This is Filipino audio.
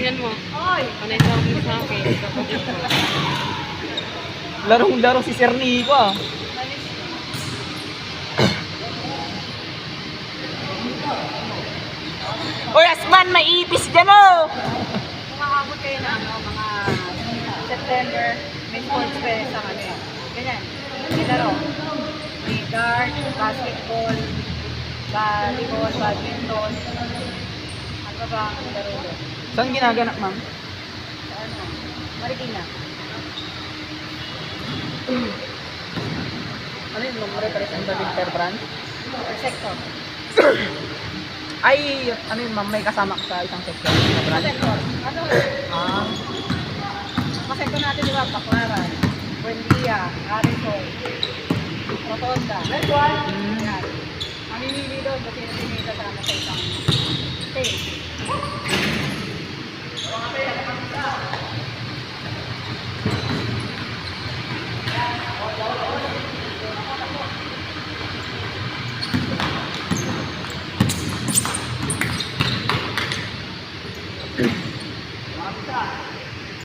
Tingnan mo. Panay sa akin sa akin. Kapatid ko. Larong-laro si Sir Nico ah. Oy, Asman, may ipis dyan oh! Makakabot kayo na mga September, may sports fest sa kami. Ganyan. Nilaro. May dart, basketball, volleyball, badminton. Ano ba ang laro doon? Saan ginaganap, ma'am? Sa ano? Marikina. Ano yun, ma'am? Represent the Winter Brand? Per sector. Ay, ano yun, ma'am? May kasama ka sa isang section na Sa brand? sector. Ano? Ah, Mga sector natin, di ba? Baclaran, Buendia, Harrison, Rotonda. Yan. Mamimili doon kasi hindi kasama sa isang stage.